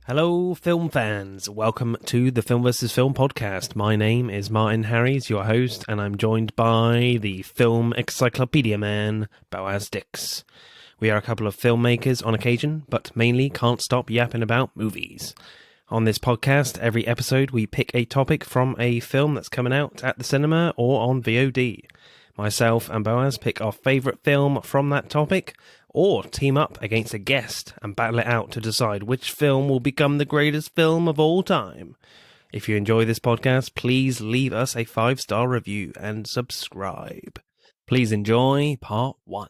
Hello, film fans. Welcome to the Film vs. Film podcast. My name is Martin Harries, your host, and I'm joined by the film encyclopedia man, Boaz Dix. We are a couple of filmmakers on occasion, but mainly can't stop yapping about movies. On this podcast, every episode we pick a topic from a film that's coming out at the cinema or on VOD. Myself and Boaz pick our favourite film from that topic, or team up against a guest and battle it out to decide which film will become the greatest film of all time. If you enjoy this podcast, please leave us a 5-star review and subscribe. Please enjoy part 1.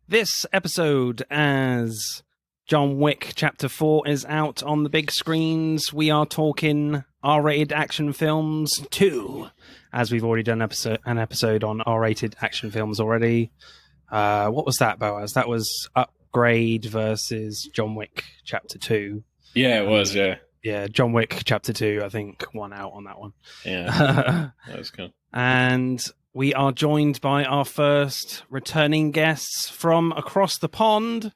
This episode, as John Wick Chapter 4 is out on the big screens, we are talking R-rated action films 2. As we've already done an episode on R-rated action films already. What was that, Boaz? That was Upgrade versus John Wick Chapter 2. Yeah, it was, yeah. Yeah, John Wick Chapter 2, I think, won out on that one. Yeah, that was cool. And we are joined by our first returning guests from across the pond,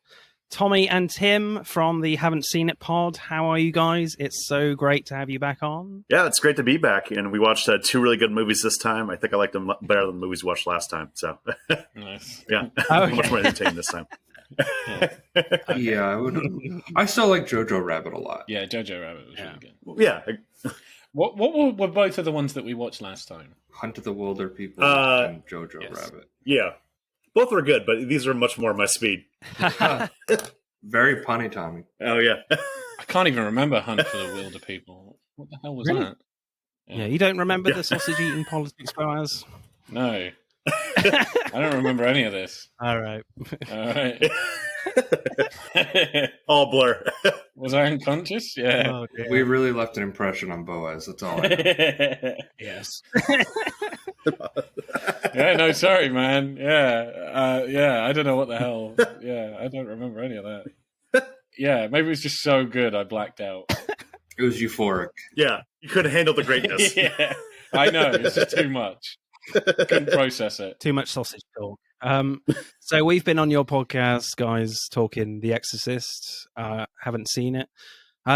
Tommy and Tim from the Haven't Seen It pod. How are you guys? It's so great to have you back on. Yeah, it's great to be back. And we watched 2 really good movies this time. I think I liked them better than the movies we watched last time. So, Nice. Yeah, Okay. much more entertaining this time. Yeah, I still like Jojo Rabbit a lot. Yeah, Jojo Rabbit was really good. Yeah. What were both of the ones that we watched last time? Hunt of the Wilder People and Jojo yes. Rabbit. Yeah. Both were good, but these are much more my speed. Very punny, Tommy. Oh, yeah. I can't even remember Hunt for the Wilder People. What the hell was Really? that? Yeah, you don't remember Yeah. the sausage-eating politics, Boaz? No. I don't remember any of this. All right. All right. All blur. Was I unconscious? Yeah. Oh, dear. We really left an impression on Boaz. That's all I know. Yes. Yeah, no, sorry, man. Yeah, I don't know what the hell. Yeah, I don't remember any of that. Yeah, maybe it was just so good I blacked out. It was euphoric. Yeah. You couldn't handle the greatness. Yeah, I know. It's just too much. Couldn't process it. Too much sausage talk. So we've been on your podcast, guys, talking The Exorcist. Haven't seen it.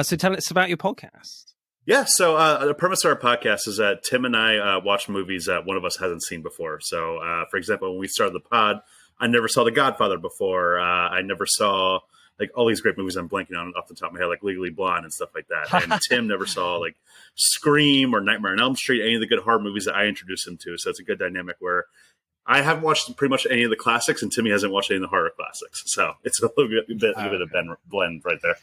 So tell us about your podcast. Yeah, so the premise of our podcast is that Tim and I watch movies that one of us hasn't seen before. So, for example, when we started the pod, I never saw The Godfather before. I never saw like all these great movies I'm blanking on off the top of my head, like Legally Blonde and stuff like that. And Tim never saw like Scream or Nightmare on Elm Street, any of the good horror movies that I introduced him to. So it's a good dynamic where I haven't watched pretty much any of the classics, and Timmy hasn't watched any of the horror classics. So it's a little bit of a blend right there.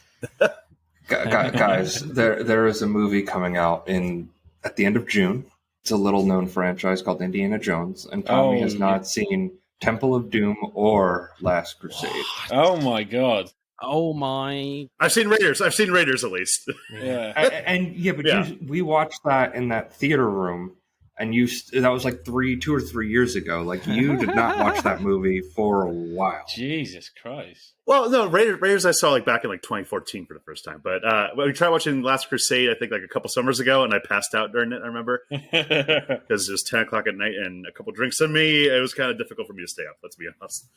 Guys, there is a movie coming out at the end of June. It's a little-known franchise called Indiana Jones, and Tommy has not seen Temple of Doom or Last Crusade. Oh my god. Oh my! I've seen Raiders at least. Yeah. We watched that in that theater room, and that was like 2 or 3 years ago. Like, you did not watch that movie for a while. Jesus Christ. Well, no, Raiders I saw like back in like 2014 for the first time. But we tried watching Last Crusade, I think like a couple summers ago, and I passed out during it, I remember. Because it was 10 o'clock at night and a couple drinks in me. It was kind of difficult for me to stay up, let's be honest.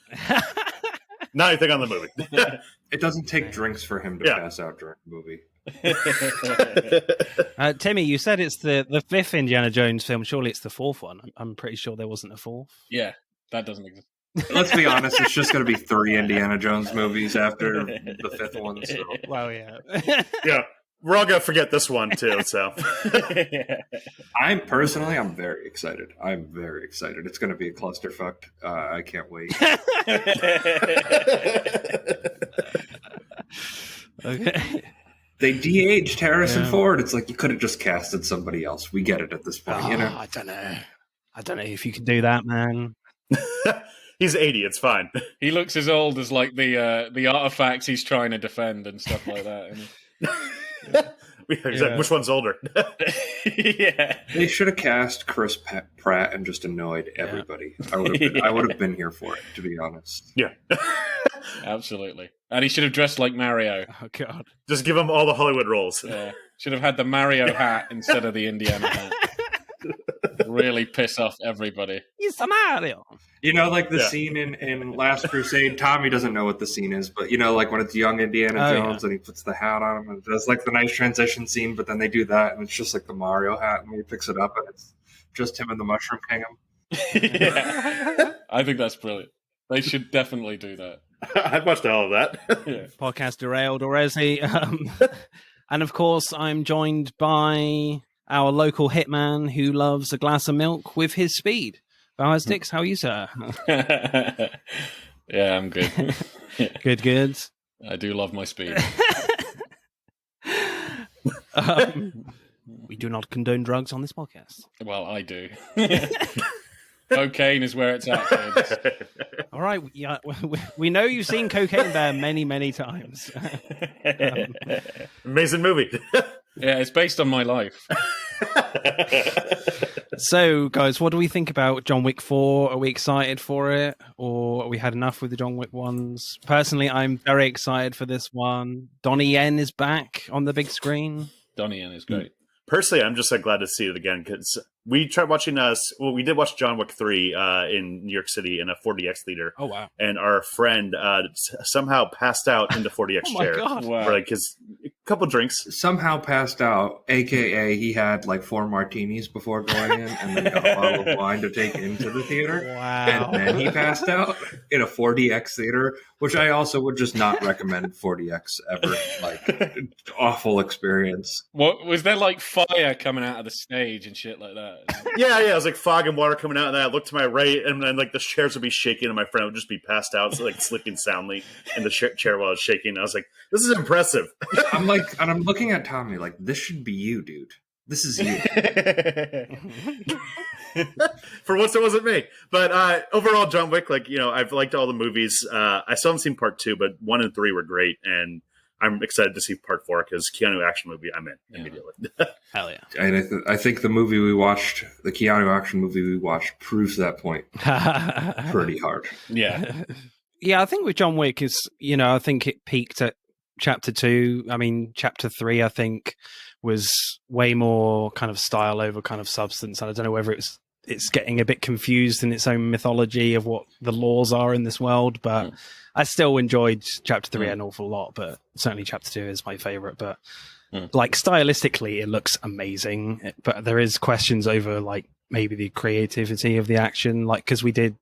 Not anything on the movie. It doesn't take drinks for him to pass out during the movie. Timmy, you said it's the 5th Indiana Jones film. Surely it's the 4th one. I'm pretty sure there wasn't a 4th. Yeah, that doesn't exist. Let's be honest, it's just going to be 3 Indiana Jones movies after the 5th one. So. Well, yeah. Yeah, we're all going to forget this one too. So I'm very excited. I'm very excited. It's going to be a clusterfuck. I can't wait. Okay. They de-aged Harrison Ford. It's like you could have just casted somebody else. We get it at this point, you know. I don't know. I don't know if you can do that, man. he's 80. It's fine. He looks as old as like the artifacts he's trying to defend and stuff like that. Which one's older? Yeah, they should have cast Chris Pratt and just annoyed everybody. I would have been here for it, to be honest. Yeah, absolutely. And he should have dressed like Mario. Oh god! Just give him all the Hollywood roles. Yeah, should have had the Mario hat instead of the Indiana hat. really piss off everybody. It's Mario. You know, like the scene in Last Crusade, Tommy doesn't know what the scene is, but you know, like when it's young Indiana Jones and he puts the hat on him and does like the nice transition scene, but then they do that and it's just like the Mario hat and he picks it up and it's just him and the Mushroom Kingdom. Yeah. I think that's brilliant. They should definitely do that. I've watched all of that. Yeah. Podcast derailed already. And of course, I'm joined by our local hitman who loves a glass of milk with his speed. Bowers Dix, how are you, sir? Yeah, I'm good. Good. I do love my speed. We do not condone drugs on this podcast. Well, I do. Cocaine is where it's at, kids. All right, yeah, we know you've seen Cocaine Bear many, many times. Amazing movie. Yeah, it's based on my life. So, guys, what do we think about John Wick 4? Are we excited for it? Or are we had enough with the John Wick ones? Personally, I'm very excited for this one. Donnie Yen is back on the big screen. Donnie Yen is great. Personally, I'm just glad to see it again because we tried watching we did watch John Wick 3 in New York City in a 4DX theater. Oh, wow. And our friend somehow passed out in the 4DX Oh, my chair. God. Wow. For like his couple drinks. Somehow passed out, aka he had like 4 martinis before going in and then got a bottle of wine to take into the theater. Wow. And then he passed out in a 4DX theater, which I also would just not recommend 4DX ever. Like, awful experience. What was there like fire coming out of the stage and shit like that? Yeah, it was like fog and water coming out, and then I looked to my right, and then like the chairs would be shaking, and my friend would just be passed out, so like sleeping soundly in the chair while I was shaking. I was like, "This is impressive." I'm looking at Tommy like, this should be you, dude. This is you. For once, it wasn't me. But overall, John Wick, I've liked all the movies. I still haven't seen part 2, but 1 and 3 were great, and I'm excited to see part 4 because Keanu action movie, I'm in immediately. Hell yeah. And I think the movie we watched, the Keanu action movie we watched, proves that point pretty hard. Yeah. Yeah, I think with John Wick I think it peaked at chapter 2. I mean, chapter 3, I think, was way more kind of style over kind of substance. And I don't know whether it's getting a bit confused in its own mythology of what the laws are in this world, but I still enjoyed chapter 3 an awful lot, but certainly chapter 2 is my favorite. But like stylistically, it looks amazing, but there is questions over like maybe the creativity of the action, like because we did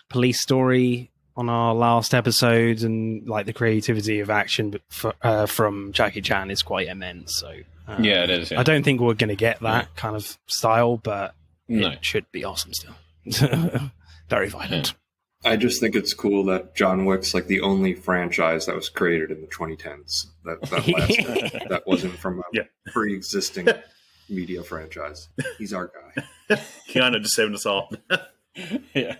Police Story on our last episode, and like the creativity of action from Jackie Chan is quite immense. So Yeah, it is. Yeah. I don't think we're going to get that kind of style, but it should be awesome still. Very violent. I just think it's cool that John Wick's like the only franchise that was created in the 2010s that lasted. That wasn't from a pre-existing media franchise. He's our guy. Keanu just saving us all. Yeah.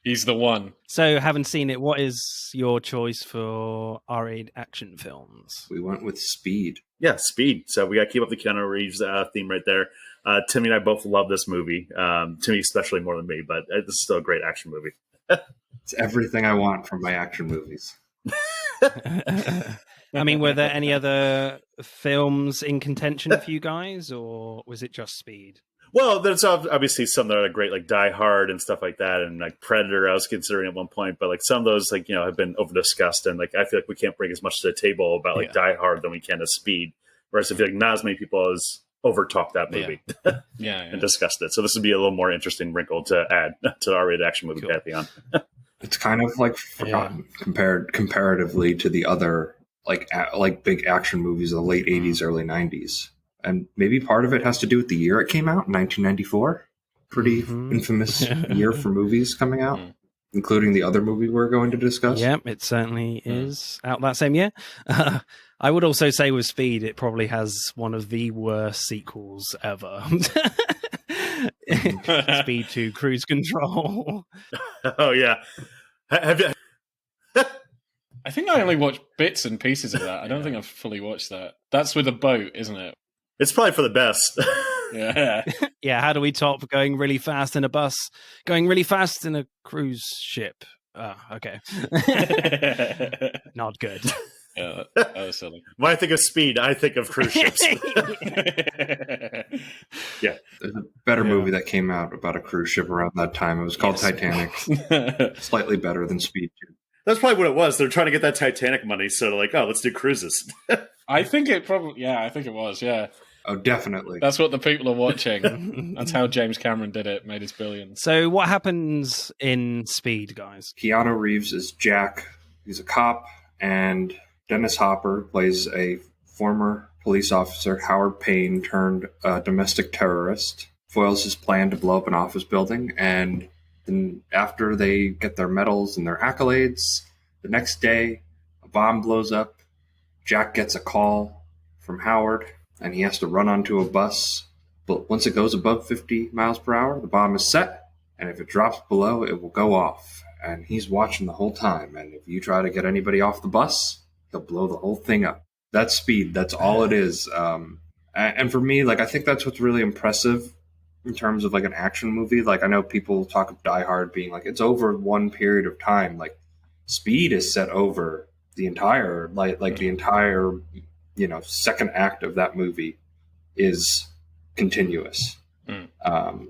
He's the one. So, having seen it, what is your choice for R-rated action films? We went with Speed. Yeah, Speed. So we got to keep up the Keanu Reeves theme right there. Timmy and I both love this movie. Timmy especially more than me, but this is still a great action movie. It's everything I want from my action movies. I mean, were there any other films in contention for you guys, or was it just Speed? Well, there's obviously some that are great, like Die Hard and stuff like that, and like Predator I was considering at one point, but like some of those have been over discussed, and like I feel like we can't bring as much to the table about like Die Hard than we can to Speed, whereas I feel like not as many people as overtalked that movie and discussed it. So this would be a little more interesting wrinkle to add to the R-rated action movie pantheon. It's kind of like forgotten comparatively to the other like big action movies of the late 80s, early 90s. And maybe part of it has to do with the year it came out, 1994. Pretty infamous year for movies coming out, including the other movie we're going to discuss. Yep, it certainly is out that same year. I would also say with Speed, it probably has one of the worst sequels ever. Speed 2 Cruise Control. Oh, yeah. Have you... I think I only watched bits and pieces of that. I don't think I've fully watched that. That's with a boat, isn't it? It's probably for the best. Yeah. Yeah, how do we top going really fast in a bus, going really fast in a cruise ship? Okay. Not good. Yeah, that was silly. When I think of Speed, I think of cruise ships. Yeah. There's a better movie that came out about a cruise ship around that time. It was called Titanic. Slightly better than Speed 2. That's probably what it was. They're trying to get that Titanic money, so they're like, oh, let's do cruises. I think it probably. Yeah, I think it was. Yeah, Oh, definitely. that's what the people are watching. That's how James Cameron did it. Made his billions. So what happens in Speed, guys? Keanu Reeves is Jack. He's a cop, and Dennis Hopper plays a former police officer, Howard Payne, turned domestic terrorist, foils his plan to blow up an office building, and then after they get their medals and their accolades, the next day, a bomb blows up. Jack gets a call from Howard, and he has to run onto a bus. But once it goes above 50 miles per hour, the bomb is set, and if it drops below, it will go off. And he's watching the whole time, and if you try to get anybody off the bus, he'll blow the whole thing up. That's Speed. That's all it is. And for me, like, I think that's what's really impressive in terms of like an action movie. Like, I know people talk of Die Hard being like it's over one period of time. Like, Speed is set over the entire the entire second act of that movie is continuous,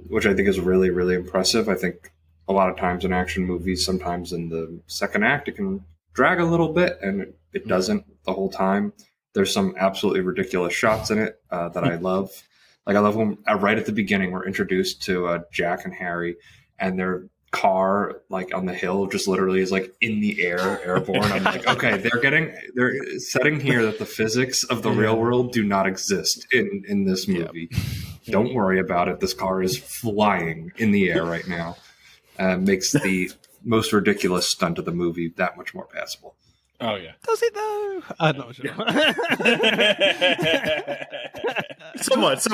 which I think is really, really impressive. I think a lot of times in action movies, sometimes in the second act, it can drag a little bit, and it doesn't the whole time. There's some absolutely ridiculous shots in it that I love. Like, I love when right at the beginning we're introduced to Jack and Harry, and their car, like on the hill, just literally is like in the air, airborne. I'm like, okay, they're setting here that the physics of the real world do not exist in this movie. Yep. Don't worry about it. This car is flying in the air right now. Makes the most ridiculous stunt of the movie that much more passable. Oh, yeah. Does it, though? I'm not sure. Somewhat.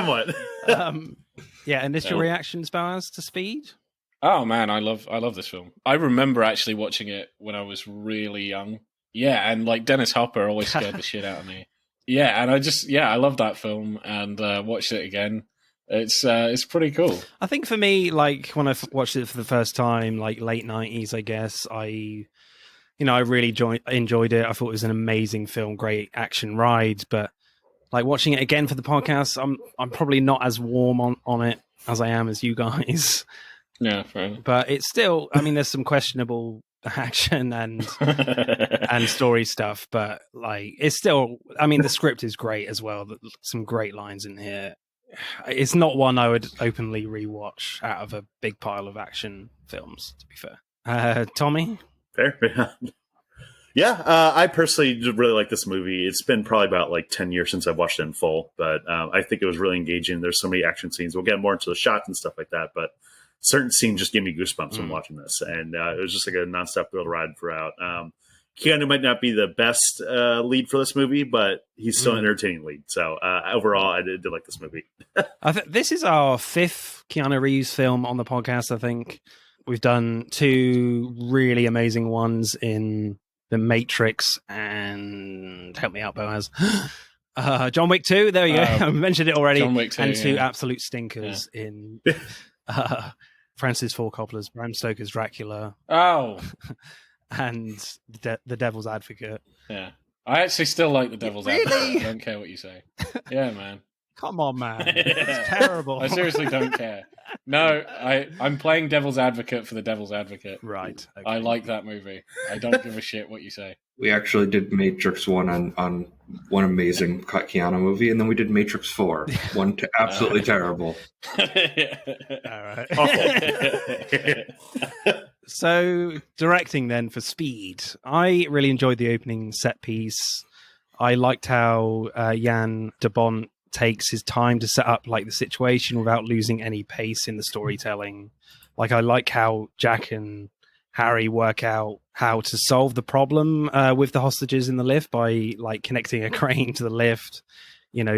Initial reactions, Boaz, to Speed? Oh, man, I love this film. I remember actually watching it when I was really young. Yeah, and like Dennis Hopper always scared the shit out of me. Yeah, and I love that film and watched it again. It's pretty cool. I think for me, like when I watched it for the first time, like late 90s, I guess, I really enjoyed it. I thought it was an amazing film, great action ride. But like watching it again for the podcast, I'm probably not as warm on it as I am as you guys. Yeah, fair enough. But it's still, I mean, there's some questionable action and story stuff, but like it's still, I mean, the script is great as well. Some great lines in here. It's not one I would openly rewatch out of a big pile of action films, to be fair. Tommy? Fair. Yeah, I personally really like this movie. It's been probably about like 10 years since I've watched it in full, but I think it was really engaging. There's so many action scenes. We'll get more into the shots and stuff like that, but certain scenes just give me goosebumps when watching this. And it was just like a nonstop thrill ride throughout. Keanu might not be the best lead for this movie, but he's still an entertaining lead. So overall, I did like this movie. This is our fifth Keanu Reeves film on the podcast, I think. We've done two really amazing ones in The Matrix and, help me out, Boaz, John Wick 2. There you go. I mentioned it already. John Wick 2, and two absolute stinkers in Francis Ford Coppola's Bram Stoker's Dracula. Oh. And the Devil's Advocate. Yeah. I actually still like the Devil's Advocate. I don't care what you say. Yeah, man. Come on, man. It's terrible. I seriously don't care. No, I'm playing Devil's Advocate for the Devil's Advocate. Right. Okay. I like that movie. I don't give a shit what you say. We actually did Matrix 1 on one amazing Keanu movie, and then we did Matrix 4. One absolutely terrible. All right. So, directing then for Speed. I really enjoyed the opening set piece. I liked how Jan de Bont takes his time to set up like the situation without losing any pace in the storytelling. Like, I like how Jack and Harry work out how to solve the problem with the hostages in the lift by like connecting a crane to the lift,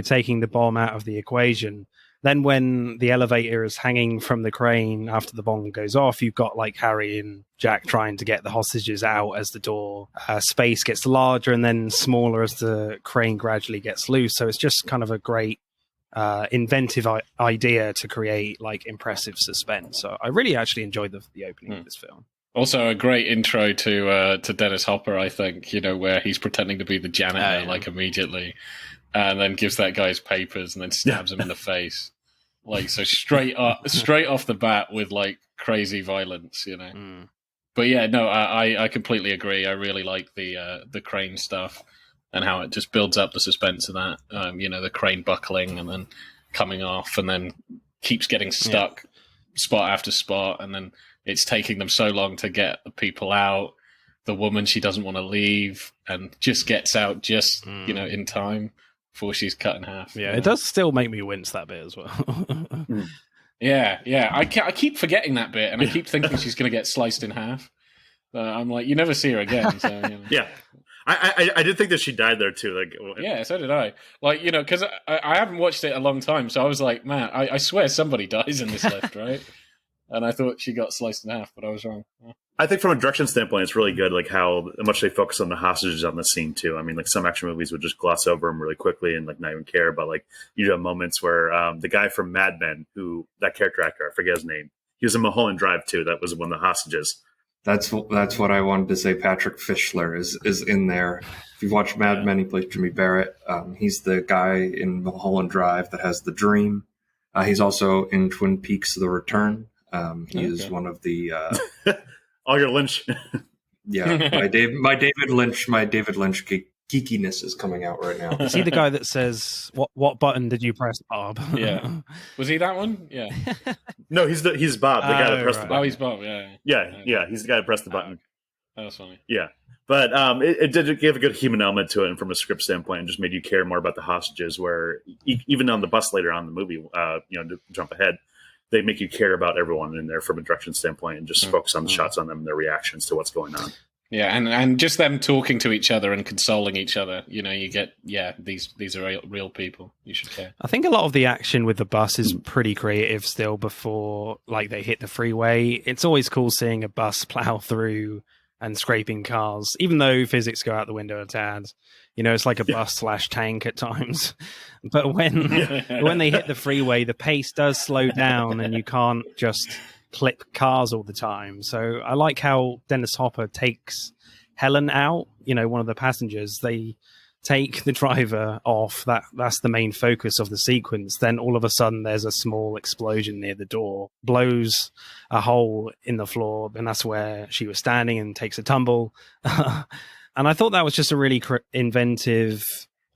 taking the bomb out of the equation. Then when the elevator is hanging from the crane after the bomb goes off, you've got like Harry and Jack trying to get the hostages out as the door space gets larger and then smaller as the crane gradually gets loose. So it's just kind of a great inventive idea to create like impressive suspense. So I really actually enjoyed the opening of this film. Also, a great intro to Dennis Hopper, I think. Where he's pretending to be the janitor, immediately, and then gives that guy his papers, and then stabs him in the face, so straight off the bat with crazy violence, Mm. But yeah, no, I completely agree. I really like the crane stuff and how it just builds up the suspense of that. The crane buckling and then coming off, and then keeps getting stuck spot after spot, and then it's taking them so long to get the people out. The woman, she doesn't want to leave and just gets out just in time before she's cut in half. Yeah, it does still make me wince, that bit as well. Yeah. I keep forgetting that bit, and I keep thinking she's going to get sliced in half. I'm like, you never see her again. So, Yeah. I did think that she died there too. Yeah, so did I. Because I haven't watched it a long time, so I was like, man, I swear somebody dies in this lift, right? And I thought she got sliced in half, but I was wrong. Yeah. I think from a direction standpoint, it's really good, how much they focus on the hostages on the scene too. I mean, some action movies would just gloss over them really quickly and not even care. But you have moments where the guy from Mad Men, that character actor, I forget his name, he was in Mulholland Drive too. That was one of the hostages. That's what I wanted to say. Patrick Fischler is in there. If you've watched Mad Men, he plays Jimmy Barrett. He's the guy in Mulholland Drive that has the dream. He's also in Twin Peaks: The Return. He is one of the all your Lynch. Yeah, my David Lynch geekiness is coming out right now. Is he the guy that says, "What button did you press, Bob?" Yeah, was he that one? Yeah. No, he's Bob, the guy that pressed the button. Oh, he's Bob. Yeah, he's the guy that pressed the button. That was funny. Yeah, but it did give a good human element to it, and from a script standpoint, it just made you care more about the hostages. Where even on the bus later on in the movie, to jump ahead, they make you care about everyone in there from a direction standpoint, and just focus on the shots on them and their reactions to what's going on. Yeah, and just them talking to each other and consoling each other. You get, these are real people. You should care. I think a lot of the action with the bus is pretty creative still before they hit the freeway. It's always cool seeing a bus plow through and scraping cars, even though physics go out the window a tad. It's like a bus / tank at times. But when they hit the freeway, the pace does slow down and you can't just clip cars all the time. So I like how Dennis Hopper takes Helen out, one of the passengers. They take the driver off. That's the main focus of the sequence. Then all of a sudden there's a small explosion near the door, blows a hole in the floor, and that's where she was standing, and takes a tumble. And I thought that was just a really inventive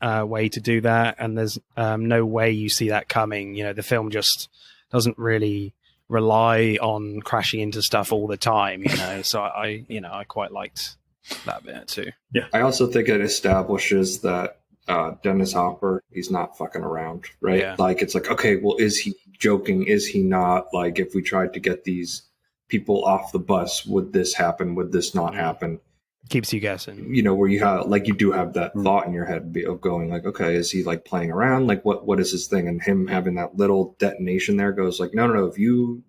way to do that, and there's no way you see that coming. The film just doesn't really rely on crashing into stuff all the time, so I quite liked that bit too. Yeah, I also think it establishes that Dennis Hopper, he's not fucking around, right? Yeah. It's okay, well, is he joking? Is he not? If we tried to get these people off the bus, would this happen? Would this not happen? Keeps you guessing. Where you have you do have that thought in your head of going okay, is he playing around? What is his thing? And him having that little detonation there goes no, if you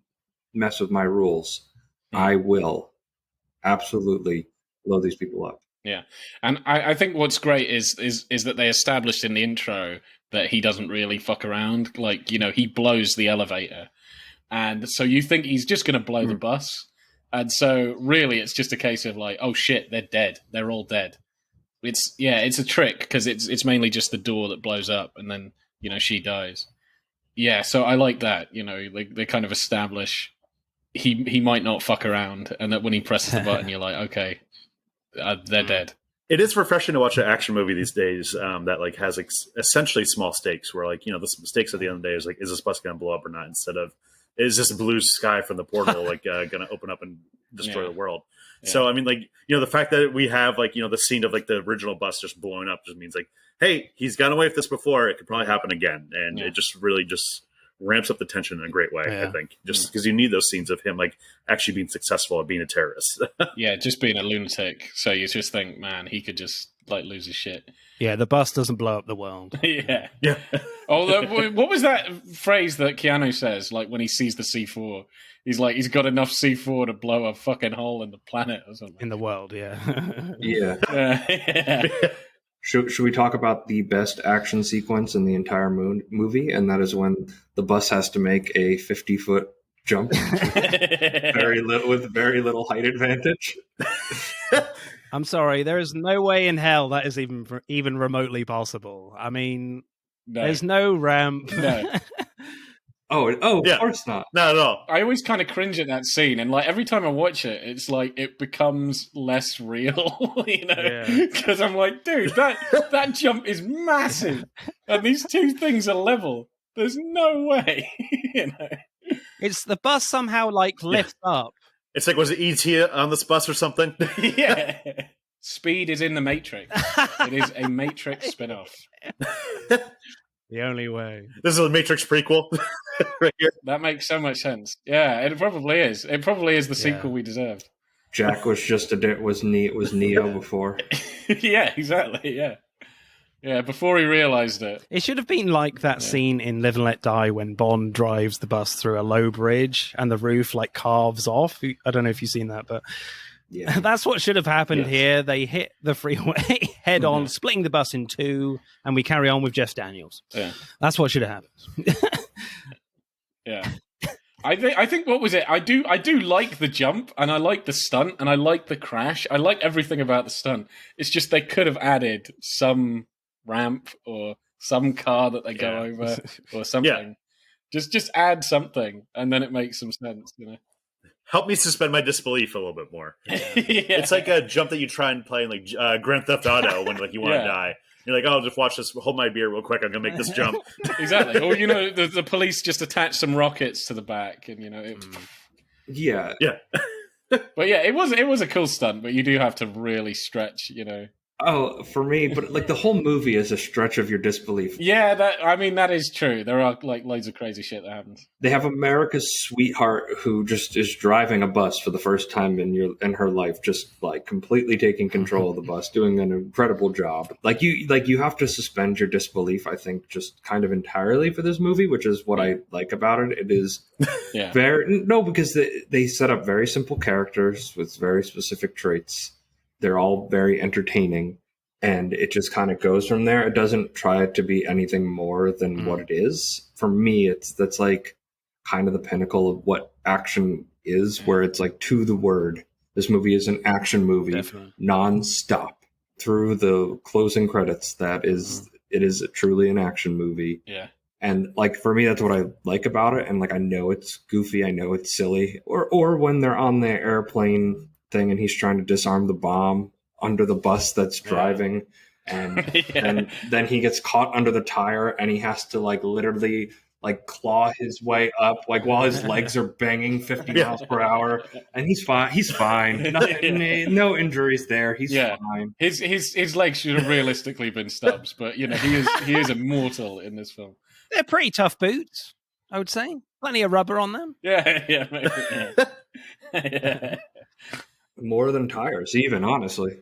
mess with my rules, I will absolutely blow these people up. Yeah, and I think what's great is that they established in the intro that he doesn't really fuck around. He blows the elevator, and so you think he's just going to blow the bus. And so really it's just a case of oh shit, they're dead. They're all dead. It's a trick because it's mainly just the door that blows up and then, she dies. Yeah. So I like that, they kind of establish he might not fuck around, and that when he presses the button, you're like, okay, they're dead. It is refreshing to watch an action movie these days that has essentially small stakes where the stakes at the end of the day is is this bus going to blow up or not, instead of is this a blue sky from the portal going to open up and destroy the world? Yeah. So I mean, the fact that we have the scene of the original bus just blowing up just means hey, he's gotten away with this before. It could probably happen again, and it just really just ramps up the tension in a great way. Yeah. I think just because you need those scenes of him actually being successful at being a terrorist. Yeah, just being a lunatic. So you just think, man, he could just lose his shit. Yeah, the bus doesn't blow up the world. Yeah. What was that phrase that Keanu says? When he sees the C4, he's got enough C4 to blow a fucking hole in the planet or something. In the world, yeah. Yeah. Should we talk about the best action sequence in the entire movie? And that is when the bus has to make a 50-foot jump with very little height advantage. I'm sorry, there is no way in hell that is even remotely possible. I mean, there's no ramp. No. Oh, Yeah. of course not. Not at all. I always kind of cringe at that scene, and like every time I watch it, it's like it becomes less real, you know? Because I'm like, dude, that jump is massive, and these two things are level. There's no way, you know. It's the bus somehow like lifts up. It's like, was it E.T. on this bus or something? Yeah. Speed is in the Matrix. It is a Matrix spin-off. The only way. This is a Matrix prequel right here. That makes so much sense. Yeah, it probably is. It probably is the sequel we deserved. Jack was just was Neo before. Yeah, exactly. Yeah. Yeah, before he realized it. It should have been like that scene in Live and Let Die when Bond drives the bus through a low bridge and the roof like carves off. I don't know if you've seen that, but Yeah. that's what should have happened here. They hit the freeway head on, splitting the bus in two, and we carry on with Jeff Daniels. Yeah. That's what should have happened. Yeah. I think what was it? I do like the jump, and I like the stunt, and I like the crash. I like everything about the stunt. It's just they could have added some ramp or some car that they go over or something. Just add something, and then it makes some sense, you know. Help me suspend my disbelief a little bit more. Yeah. It's like a jump that you try and play in like Grand Theft Auto when like you want to die. You're like, oh, just watch this. Hold my beer real quick. I'm gonna make this jump. Exactly. Or you know, the police just attach some rockets to the back, and you know, Yeah. But yeah, it was a cool stunt, but you do have to really stretch, you know. Oh, for me, but like the whole movie is a stretch of your disbelief. Yeah, that is true. There are like loads of crazy shit that happens. They have America's sweetheart who just is driving a bus for the first time in her life, just like completely taking control of the bus, doing an incredible job. Like you have to suspend your disbelief, I think, just kind of entirely for this movie, which is what I like about it. It is because they set up very simple characters with very specific traits. They're all very entertaining, and it just kind of goes from there. It doesn't try to be anything more than what it is. For me, that's like kind of the pinnacle of what action is, where it's like to the word. This movie is an action movie, non-stop through the closing credits. It is truly an action movie. Yeah. And like for me, that's what I like about it. And like I know it's goofy, I know it's silly. Or when they're on the airplane thing and he's trying to disarm the bomb under the bus that's driving, and then he gets caught under the tire and he has to like literally like claw his way up like while his legs are banging 50 miles per hour, and he's fine. No injuries there. He's fine. His legs should have realistically been stubs, but you know he is immortal in this film. They're pretty tough boots, I would say. Plenty of rubber on them. Yeah, maybe, yeah. More than tires, even, honestly.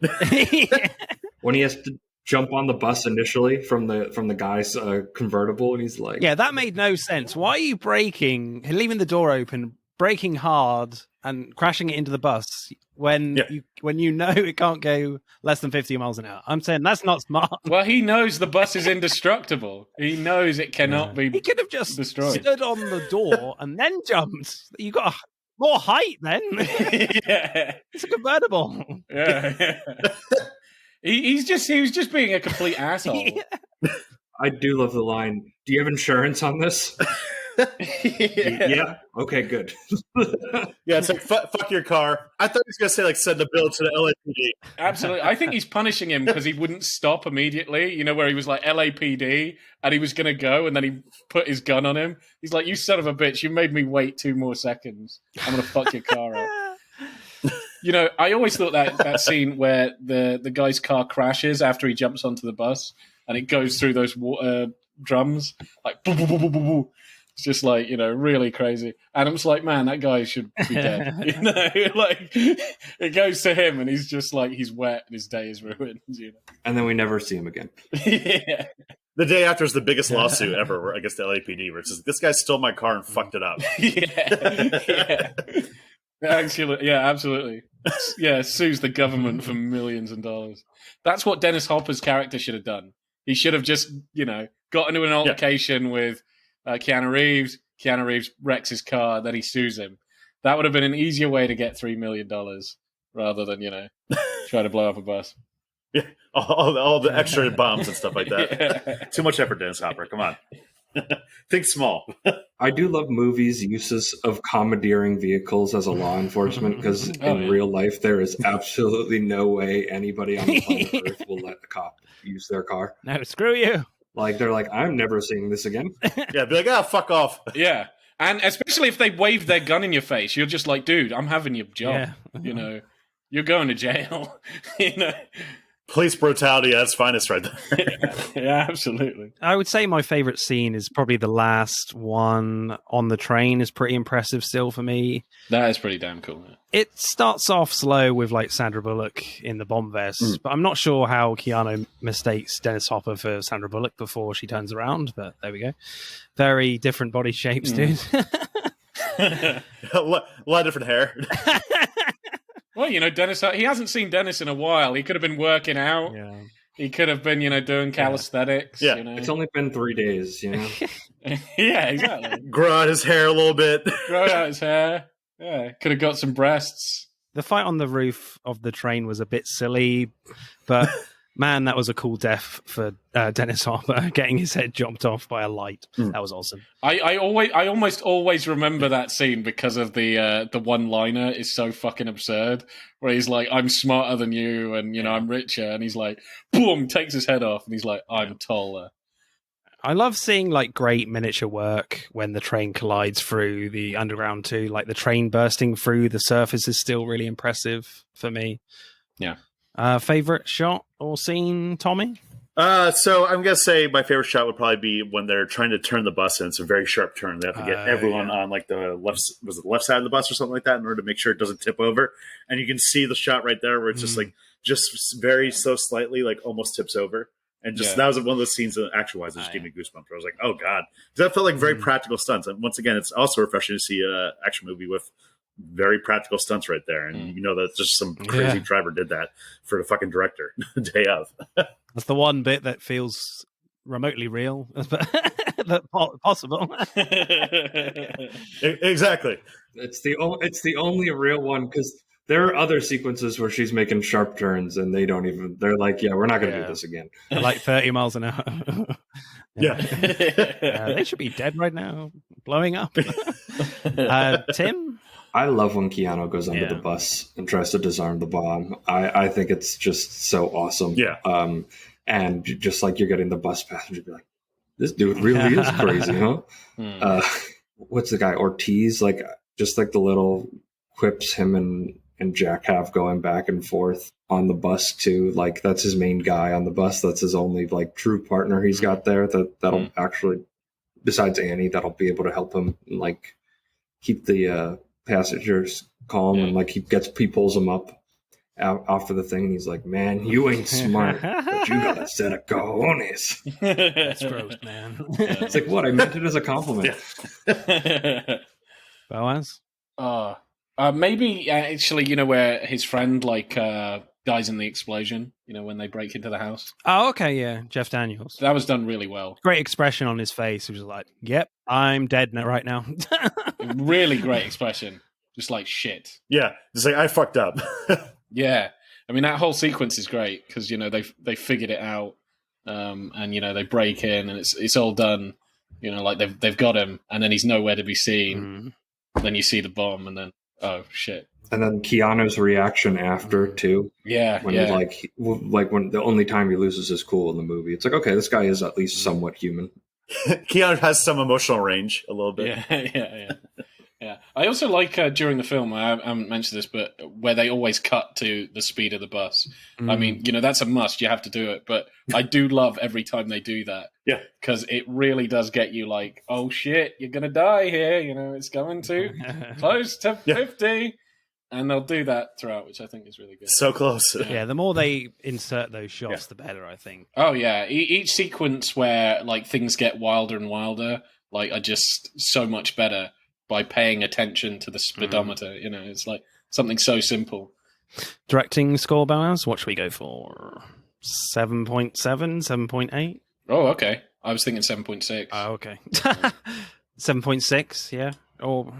When he has to jump on the bus initially from the guy's convertible, and he's like, yeah, that made no sense. Why are you braking, leaving the door open, braking hard and crashing it into the bus when you know it can't go less than 50 miles an hour? I'm saying that's not smart. Well, he knows the bus is indestructible. He knows it cannot be He could have just destroyed. stood on the door and then jumped. You got more height then. It's a convertible. Yeah. He was just being a complete asshole. I do love the line, do you have insurance on this? Yeah. Okay, good. Yeah, it's like, fuck your car. I thought he was going to say, like, send a bill to the LAPD. Absolutely. I think he's punishing him because he wouldn't stop immediately, you know, where he was like, LAPD, and he was going to go, and then he put his gun on him. He's like, you son of a bitch, you made me wait 2 more seconds. I'm going to fuck your car up. You know, I always thought that scene where the guy's car crashes after he jumps onto the bus, and it goes through those drums, like, boo, boo, boo, boo, boo, boo. It's just like, you know, really crazy. And I'm just like, man, that guy should be dead. You know, like it goes to him and he's just like, he's wet and his day is ruined, you know. And then we never see him again. Yeah. The day after is the biggest lawsuit ever against the LAPD, where it's just, this guy stole my car and fucked it up. Yeah. Actually, yeah, absolutely. Yeah, sues the government for millions of dollars. That's what Dennis Hopper's character should have done. He should have just, you know, got into an altercation with Keanu Reeves, Keanu Reeves wrecks his car, then he sues him. That would have been an easier way to get $3 million rather than, try to blow up a bus. Yeah, all the extra bombs and stuff like that. Yeah. Too much effort, Dennis Hopper. Come on. Think small. I do love movies' uses of commandeering vehicles as a law enforcement because in real life there is absolutely no way anybody on the planet Earth will let a cop use their car. No, screw you. Like they're like, I'm never seeing this again. Yeah, be like, fuck off. Yeah. And especially if they wave their gun in your face, you're just like, dude, I'm having your job. Yeah. You're going to jail. Police brutality at its finest right there. Yeah, absolutely. I would say my favorite scene is probably the last one on the train is pretty impressive still for me. That is pretty damn cool. Yeah. It starts off slow with like Sandra Bullock in the bomb vest, but I'm not sure how Keanu mistakes Dennis Hopper for Sandra Bullock before she turns around, but there we go. Very different body shapes, dude. A lot of different hair. Well, Dennis, he hasn't seen Dennis in a while. He could have been working out. Yeah. He could have been, doing calisthenics. Yeah. It's only been 3 days, Yeah, exactly. Grow out his hair a little bit. Grow out his hair. Yeah, could have got some breasts. The fight on the roof of the train was a bit silly, but man, that was a cool death for Dennis Hopper getting his head chopped off by a light. That was awesome. I almost always remember that scene because of the one-liner is so fucking absurd. Where he's like, "I'm smarter than you, and I'm richer," and he's like, boom, takes his head off, and he's like, "I'm taller." I love seeing like great miniature work when the train collides through the underground too. Like the train bursting through the surface is still really impressive for me. Yeah. Favorite shot or scene, Tommy? So I'm gonna say my favorite shot would probably be when they're trying to turn the bus, and it's a very sharp turn. They have to get everyone on like the left, was it the left side of the bus or something like that, in order to make sure it doesn't tip over. And you can see the shot right there where it's just very so slightly, like almost tips over. And that was one of those scenes that action-wise that just gave me goosebumps. Where I was like, oh god, because that felt like very practical stunts. And once again, it's also refreshing to see an action movie with very practical stunts right there, and that just some crazy driver did that for the fucking director day of. That's the one bit that feels remotely real, but possible. Exactly. It's the only real one because there are other sequences where she's making sharp turns and they're like, yeah, we're not going to do this again. Like 30 miles an hour. Yeah. They should be dead right now, blowing up. Tim? I love when Keanu goes under the bus and tries to disarm the bomb. I think it's just so awesome. Yeah. And just like you're getting the bus passenger, be like, this dude really is crazy, huh? What's the guy, Ortiz? Like, just like the little quips him and Jack have going back and forth on the bus too. Like, that's his main guy on the bus. That's his only like true partner he's got there that'll actually, besides Annie, that'll be able to help him like keep the passengers calm and like he pulls them up off of the thing and he's like, man, you ain't smart, but you got a set of cojones. That's gross, man. It's like, what? I meant it as a compliment. Boaz? Maybe actually, where his friend like dies in the explosion, when they break into the house. Oh, okay, yeah. Jeff Daniels. That was done really well. Great expression on his face. He was like, yep, I'm dead right now. Really great expression. Just like shit. Yeah. Just like, I fucked up. Yeah. I mean, that whole sequence is great because, they figured it out and, they break in and it's all done, like they've got him and then he's nowhere to be seen. Then you see the bomb and then, oh, shit. And then Keanu's reaction after too. Yeah. When he like when the only time he loses his cool in the movie, it's like, okay, this guy is at least somewhat human. Keanu has some emotional range a little bit. Yeah. I also like during the film, I haven't mentioned this, but where they always cut to the speed of the bus. I mean, that's a must. You have to do it. But I do love every time they do that. Yeah. Because it really does get you like, oh shit, you're going to die here. It's going to close to 50. And they'll do that throughout, which I think is really good. So close. Yeah, the more they insert those shots, the better, I think. Oh, yeah. Each sequence where like things get wilder and wilder, like are just so much better by paying attention to the speedometer. It's like something so simple. Directing score, Boaz, what should we go for? 7.7, 7.8? Oh, okay. I was thinking 7.6. Oh, okay. 7.6, yeah, or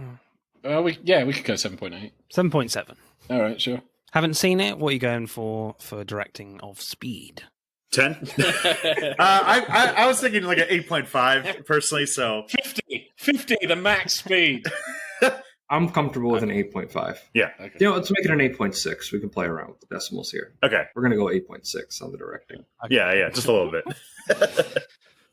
we could go 7.8. 7.7. All right, sure. Haven't seen it. What are you going for directing of Speed? 10. I was thinking like an 8.5 personally. So 50, the max speed. I'm comfortable with an 8.5. Yeah. Okay. Let's make it an 8.6. We can play around with the decimals here. Okay. We're going to go 8.6 on the directing. Okay. Yeah, just a little bit.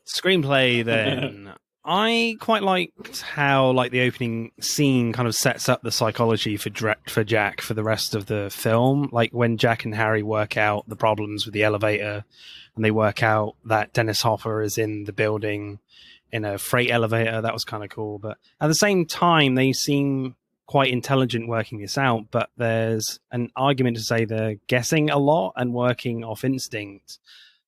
Screenplay then. I quite liked how the opening scene kind of sets up the psychology for Jack for the rest of the film. Like when Jack and Harry work out the problems with the elevator, and they work out that Dennis Hopper is in the building in a freight elevator. That was kind of cool. But at the same time, they seem quite intelligent working this out. But there's an argument to say they're guessing a lot and working off instinct.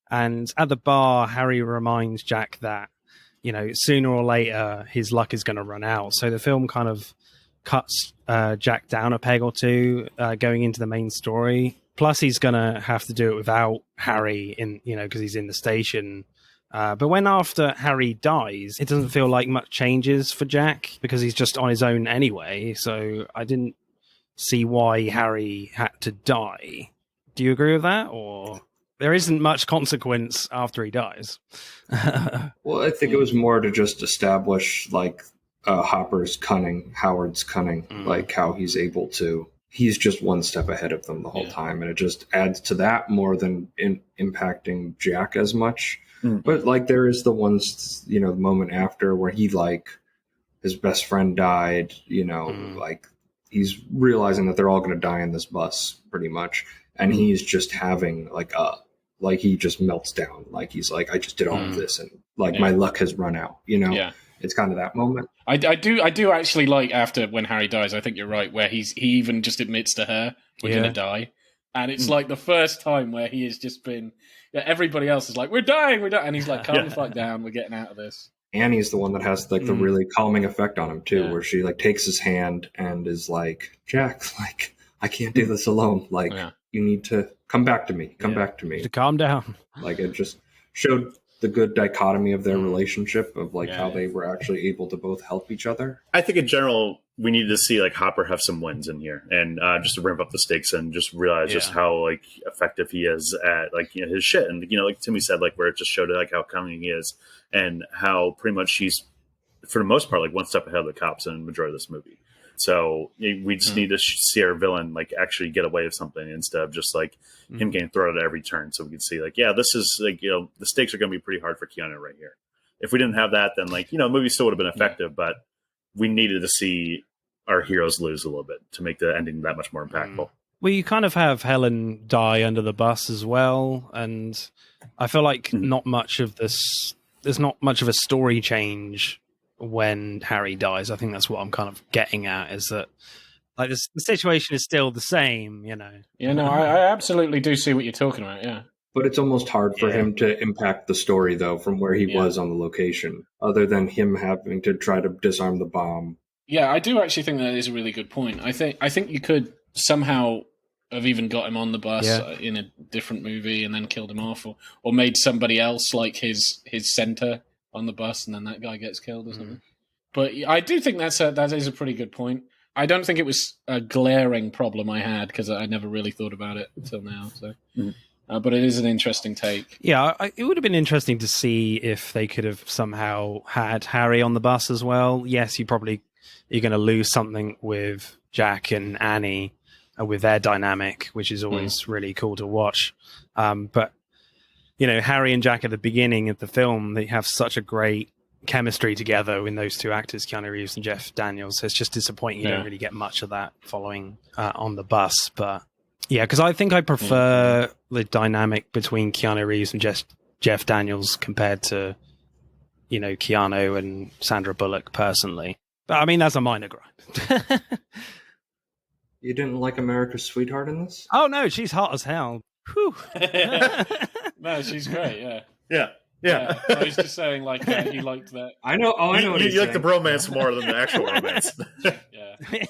And at the bar, Harry reminds Jack that, sooner or later, his luck is going to run out. So the film kind of cuts Jack down a peg or two going into the main story. Plus, he's going to have to do it without Harry because he's in the station. But when after Harry dies, it doesn't feel like much changes for Jack because he's just on his own anyway. So I didn't see why Harry had to die. Do you agree with that? Or there isn't much consequence after he dies? Well, I think it was more to just establish Hopper's cunning, Howard's cunning, like how he's able to. He's just one step ahead of them the whole time, and it just adds to that more than impacting Jack as much. But there is the ones, the moment after where he his best friend died, he's realizing that they're all going to die in this bus pretty much. And he's just having he just melts down. He's I just did all of this and my luck has run out, Yeah. It's kind of that moment. I do actually like after when Harry dies, I think you're right, where he even just admits to her, we're going to die. And it's the first time where he has just been, everybody else is we're dying. And he's calm the fuck down, we're getting out of this. Annie's the one that has the really calming effect on him too, where she takes his hand and is Jack, I can't do this alone. You need to come back to me. Come back to me. To calm down. It just showed the good dichotomy of their relationship of how they were actually able to both help each other. I think in general, we need to see Hopper have some wins in here and just to ramp up the stakes and just realize just how effective he is at his shit. And, like Timmy said, where it just showed how cunning he is and how pretty much he's, for the most part, one step ahead of the cops in the majority of this movie. So we just need to see our villain actually get away with something instead of just him getting thrown at every turn. So we can see this is the stakes are going to be pretty hard for Keanu right here. If we didn't have that, then the movie still would have been effective, but we needed to see our heroes lose a little bit to make the ending that much more impactful. Well, you kind of have Helen die under the bus as well, and I feel not much of this. There's not much of a story change when Harry dies. I think that's what I'm kind of getting at, is that the situation is still the same, Yeah, no, I absolutely do see what you're talking about, yeah. But it's almost hard for him to impact the story, though, from where he was on the location, other than him having to try to disarm the bomb. Yeah, I do actually think that is a really good point. I think you could somehow have even got him on the bus in a different movie and then killed him off, or made somebody else his center on the bus, and then that guy gets killed or something. But I do think that is a pretty good point. I don't think it was a glaring problem I had because I never really thought about it until now. So, but it is an interesting take. Yeah, it would have been interesting to see if they could have somehow had Harry on the bus as well. Yes, you're going to lose something with Jack and Annie with their dynamic, which is always really cool to watch. But Harry and Jack at the beginning of the film, they have such a great chemistry together in those two actors, Keanu Reeves and Jeff Daniels. It's just disappointing you don't really get much of that following on the bus. But yeah, because I think I prefer the dynamic between Keanu Reeves and Jeff Daniels compared to, Keanu and Sandra Bullock personally. But I mean, that's a minor gripe. You didn't like America's Sweetheart in this? Oh, no, she's hot as hell. Whew. No, she's great, Yeah. I was just saying, he liked that. I know. Oh, I know. You like the bromance more than the actual romance. Yeah.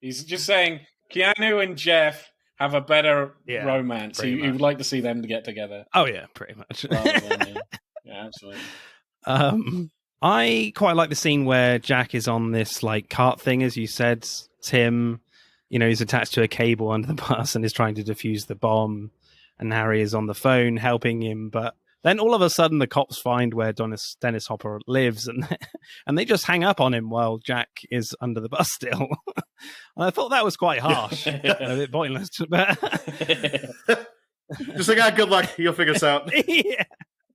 He's just saying Keanu and Jeff have a better romance. He would like to see them to get together. Oh, yeah, pretty much. Yeah, absolutely. I quite like the scene where Jack is on this like cart thing, as you said, Tim. You know, he's attached to a cable under the bus and is trying to defuse the bomb. And Harry is on the phone helping him. But then all of a sudden, the cops find where Dennis Hopper lives, and they just hang up on him while Jack is under the bus still. And I thought that was quite harsh, a bit pointless. But just like, good luck. You'll figure this out. yeah.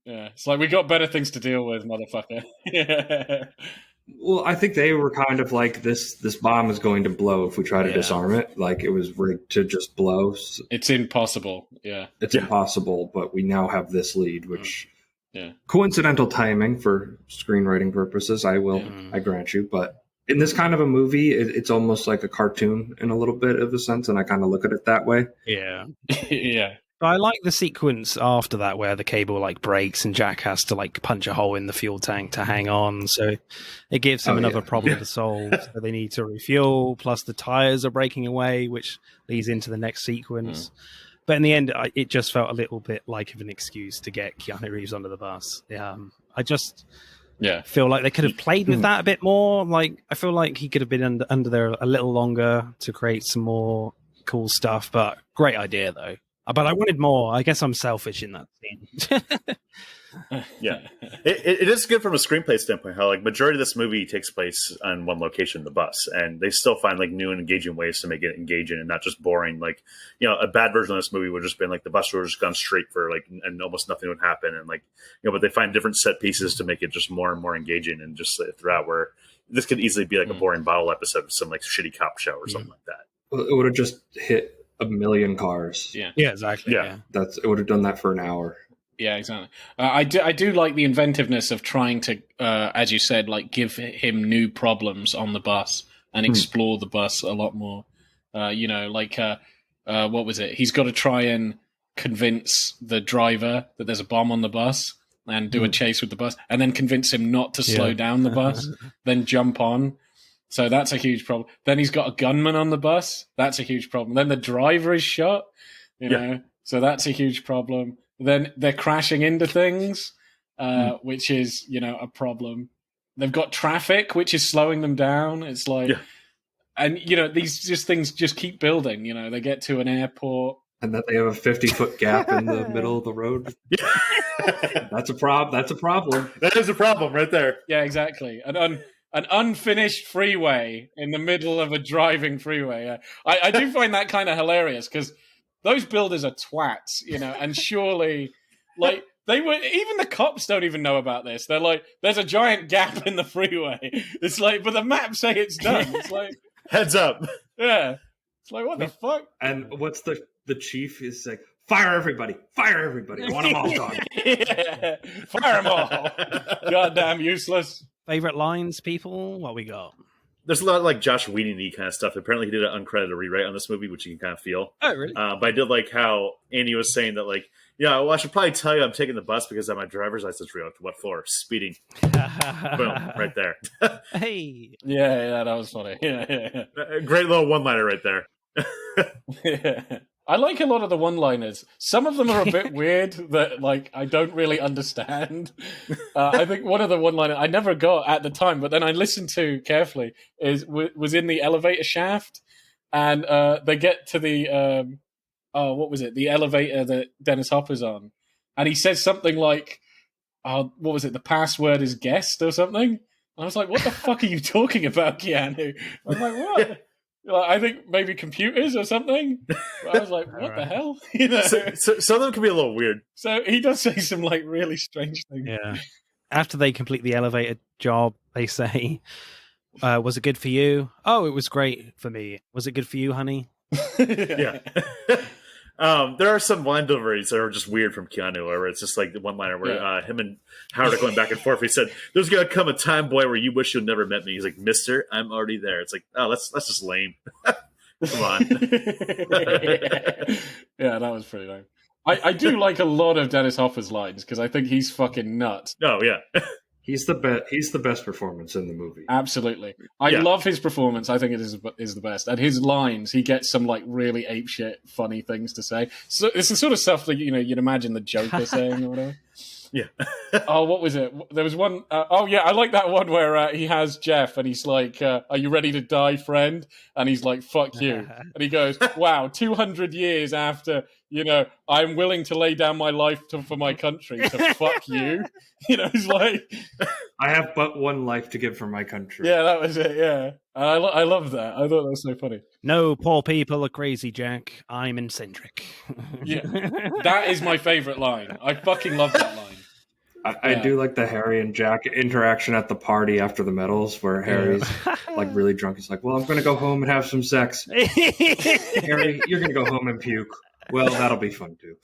Yeah, it's like we got better things to deal with, motherfucker. Yeah. Well, I think they were kind of like this bomb is going to blow if we try to disarm it. Like it was rigged to just blow. So it's impossible. Yeah. It's impossible, but we now have this lead, which coincidental timing for screenwriting purposes, I grant you. But in this kind of a movie, it's almost like a cartoon in a little bit of a sense, and I kind of look at it that way. Yeah. Yeah. I like the sequence after that where the cable like breaks and Jack has to like punch a hole in the fuel tank to hang on. So it gives him another problem to solve. So they need to refuel. Plus the tires are breaking away, which leads into the next sequence. But in the end, it just felt a little bit like an excuse to get Keanu Reeves under the bus. I just feel like they could have played with that a bit more. Like I feel like he could have been under there a little longer to create some more cool stuff. But great idea though. But I wanted more. I guess I'm selfish in that scene. Yeah, it is good from a screenplay standpoint. How like majority of this movie takes place on one location, the bus, and they still find like new and engaging ways to make it engaging and not just boring. Like a bad version of this movie would have just been like the bus would have just gone straight for like and almost nothing would happen, and like but they find different set pieces to make it just more and more engaging and just throughout. Where this could easily be like a boring bottle episode of some like shitty cop show or something like that. Well, it would have just hit a million cars. Yeah, exactly. Yeah. It would have done that for an hour. Yeah, exactly. I do like the inventiveness of trying to, as you said, like give him new problems on the bus and explore the bus a lot more. What was it? He's got to try and convince the driver that there's a bomb on the bus and do a chase with the bus, and then convince him not to slow down the bus, then jump on. So that's a huge problem. Then he's got a gunman on the bus. That's a huge problem. Then the driver is shot, you know, so that's a huge problem. Then they're crashing into things, which is, a problem. They've got traffic, which is slowing them down. It's like, and, these things just keep building. They get to an airport. And that they have a 50-foot gap in the middle of the road. That's a problem. That is a problem right there. Yeah, exactly. An unfinished freeway in the middle of a driving freeway. Yeah. I do find that kind of hilarious because those builders are twats, and surely, like, even the cops don't even know about this. They're like, there's a giant gap in the freeway. It's like, but the maps say it's done. It's like, heads up. Yeah. It's like, what the fuck? And what's the chief is like, fire everybody. I want them all gone. Yeah. Fire them all. Goddamn useless. Favorite lines, people? What we got? There's a lot of like Josh Whedon-y kind of stuff. Apparently, he did an uncredited rewrite on this movie, which you can kind of feel. Oh, really? But I did like how Andy was saying that, like, well, I should probably tell you I'm taking the bus because I have my driver's license revoked. What for? Speeding. Boom, right there. Hey. Yeah, that was funny. Yeah. Great little one-liner right there. Yeah. I like a lot of the one-liners. Some of them are a bit weird that, like, I don't really understand. I think one of the one-liners I never got at the time, but then I listened to carefully was in the elevator shaft, and they get to the what was it? The elevator that Dennis Hopper's on, and he says something like, what was it? The password is guest or something. And I was like, what the fuck are you talking about, Keanu? I was like, what? I think maybe computers or something. I was like, what the hell? So some of them can be a little weird. So he does say some like really strange things. Yeah. After they complete the elevator job, they say, was it good for you? Oh, it was great for me. Was it good for you, honey? Yeah. There are some line deliveries that are just weird from Keanu, where it's just like the one liner where him and Howard are going back and forth. He said, "There's gonna come a time, boy, where you wish you'd never met me." He's like, "Mister, I'm already there." It's like, oh, that's just lame. Come on. Yeah, that was pretty lame. I do like a lot of Dennis Hopper's lines because I think he's fucking nuts. Oh yeah. He's the best performance in the movie. Absolutely. I love his performance. I think it is the best. And his lines, he gets some like really apeshit funny things to say. So it's the sort of stuff that you'd imagine the Joker saying or whatever. Yeah. Oh, what was it? There was one. Oh, yeah, I like that one where he has Jeff and he's like, "Are you ready to die, friend?" And he's like, "Fuck you." And he goes, "Wow, 200 years after, I'm willing to lay down my life for my country. So fuck you." He's like, I have but one life to give for my country. yeah, that was it. Yeah, and I love that. I thought that was so funny. No, poor people are crazy, Jack. I'm eccentric. Yeah, that is my favorite line. I fucking love that line. I do like the Harry and Jack interaction at the party after the medals, where Harry's like really drunk. He's like, "Well, I'm going to go home and have some sex." Harry, you're going to go home and puke. Well, that'll be fun too.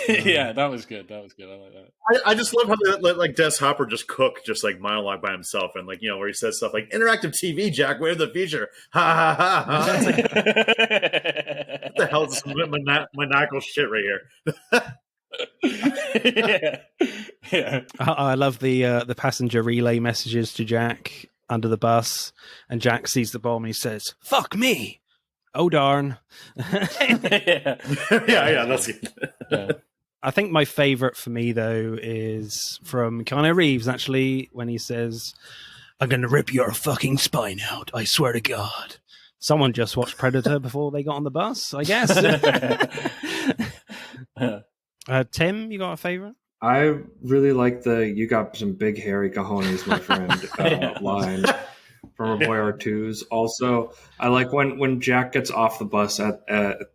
Yeah, that was good. I like that. I just love how they let like Des Hopper just cook, just like monologue by himself, and like where he says stuff like "interactive TV, Jack, wave the future." Ha ha ha ha. It's like, what the hell is this maniacal shit right here? Yeah. I love the passenger relay messages to Jack under the bus, and Jack sees the bomb and he says, "Fuck me." Oh darn. Yeah. yeah, that's good. Yeah. I think my favorite for me though is from Keanu Reeves, actually, when he says, "I'm gonna rip your fucking spine out, I swear to God." Someone just watched Predator before they got on the bus, I guess. Tim, you got a favorite? I really like the "you got some big hairy cojones, my friend" line from A Boy or Two's. Also, I like when Jack gets off the bus at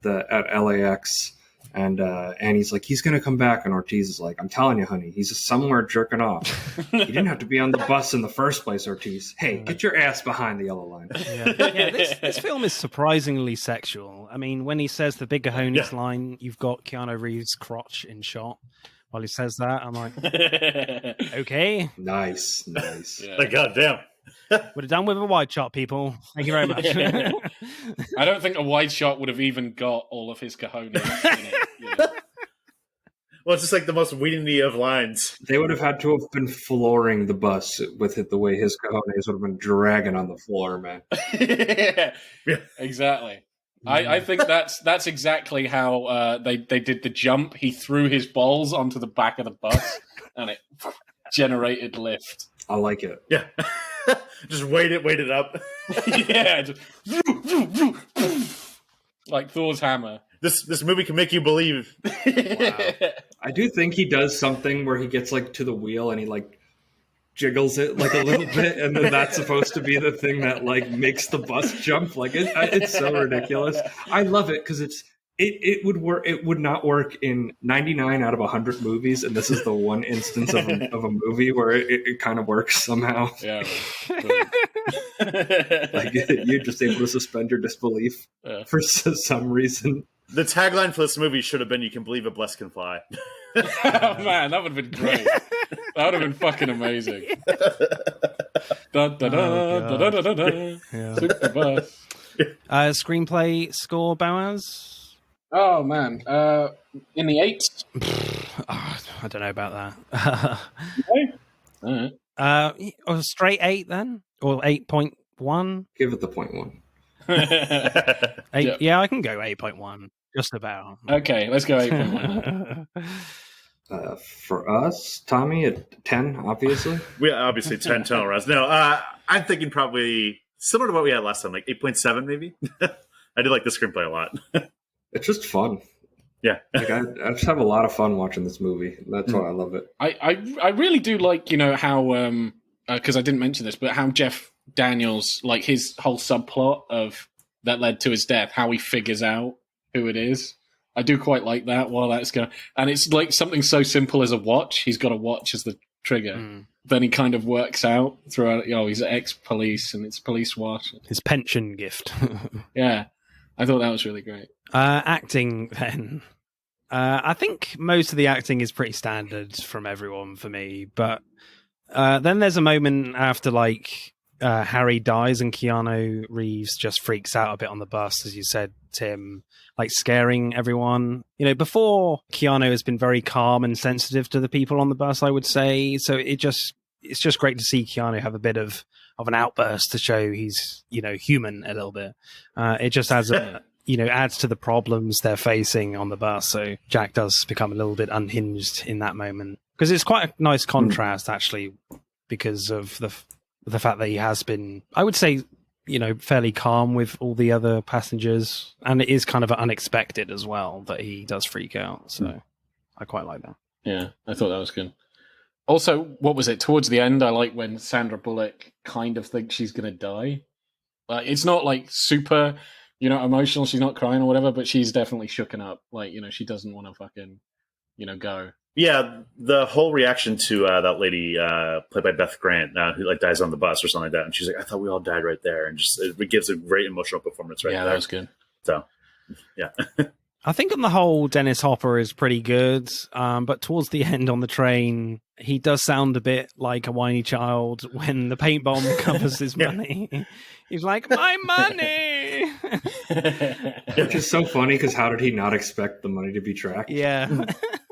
LAX and Annie's like, "He's gonna come back," and Ortiz is like, "I'm telling you, honey, he's just somewhere jerking off. He didn't have to be on the bus in the first place, Ortiz. Hey, get your ass behind the yellow line." Yeah, this film is surprisingly sexual. I mean, when he says the big cojones line, you've got Keanu Reeves' crotch in shot. While he says that, I'm like, okay. Nice. Yeah. Like, goddamn. Would have done with a wide shot, people. Thank you very much. I don't think a wide shot would have even got all of his cojones in it. Well, it's just like the most weedy of lines. They would have had to have been flooring the bus with it the way his cojones would have been dragging on the floor, man. Yeah, exactly. I think that's exactly how they did the jump. He threw his balls onto the back of the bus, and it generated lift. I like it. Yeah. Just wait it up. Yeah, just, like Thor's hammer. This movie can make you believe. Wow. I do think he does something where he gets like to the wheel and he like jiggles it like a little bit, and then that's supposed to be the thing that like makes the bus jump. Like it's so ridiculous. I love it because it would work. It would not work in 99 out of 100 movies, and this is the one instance of a movie where it kind of works somehow. Yeah, like you're just able to suspend your disbelief for some reason. The tagline for this movie should have been "You can believe a blessed can fly." Oh man, that would have been great. That would have been fucking amazing. Da, da, da, da, da, da, da, da. Yeah. Super bus. Screenplay score, Bowers? Oh man, in the 8s. I don't know about that. Okay. All right. Or straight 8 then? Or 8.1? Give it the 0.1. 8, yeah, I can go 8.1. Just about. Okay, let's go 8.1. For us, Tommy, at 10, obviously. We obviously 10 tonal rounds. No, I'm thinking probably similar to what we had last time, like 8.7 maybe. I do like the screenplay a lot. It's just fun. Yeah. Like I just have a lot of fun watching this movie. That's why I love it. I really do like, how, because I didn't mention this, but how Jeff Daniels, like his whole subplot of that led to his death, how he figures out who it is. I do quite like that while that's going. And it's like something so simple as a watch. He's got a watch as the trigger. Then he kind of works out throughout, he's ex-police and it's police watch. His pension gift. Yeah. I thought that was really great. Acting then. I think most of the acting is pretty standard from everyone for me. But then there's a moment after like Harry dies and Keanu Reeves just freaks out a bit on the bus, as you said, Tim, like scaring everyone. Before Keanu has been very calm and sensitive to the people on the bus, I would say. So it's just great to see Keanu have a bit of an outburst to show he's, human a little bit. It just adds adds to the problems they're facing on the bus. So Jack does become a little bit unhinged in that moment. because it's quite a nice contrast actually, because of the fact that he has been, I would say, fairly calm with all the other passengers, and it is kind of unexpected as well that he does freak out. So I quite like that. Yeah, I thought that was good. Also, what was it? Towards the end, I like when Sandra Bullock kind of thinks she's going to die. It's not like super, emotional. She's not crying or whatever, but she's definitely shooken up. Like, she doesn't want to fucking, go. Yeah, the whole reaction to that lady played by Beth Grant, who like dies on the bus or something like that, and she's like, "I thought we all died right there," and just it gives a great emotional performance right there. Yeah, that was good. So, yeah. I think on the whole, Dennis Hopper is pretty good, but towards the end on the train, he does sound a bit like a whiny child when the paint bomb covers his money. He's like, "My money!" Which is so funny, because how did he not expect the money to be tracked? Yeah.